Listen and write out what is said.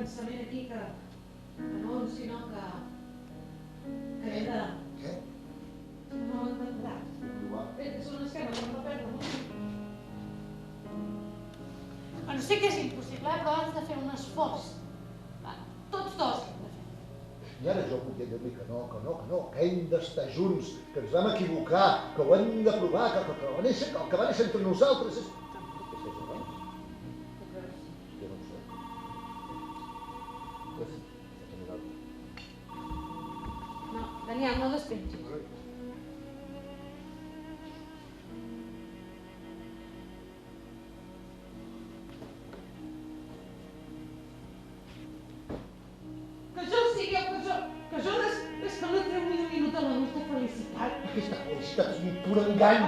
pensament aquí que no, sinó que he de... Què? No ho entendràs. És un esquema que no la perdo, no? Bueno, sé que és impossible, però has de fer un esforç. Tots dos hem de fer. I ara jo vull dir-li que no, que hem d'estar junts, que ens vam equivocar, que ho hem de provar, que el que va néixer entre nosaltres és... Què estàs jugant? Jo no ho sé. Què és? No, Daniel, no despengis. Que jo és que no treu ni un minut a la nostra felicitat. Aquesta felicitat és un pur engany.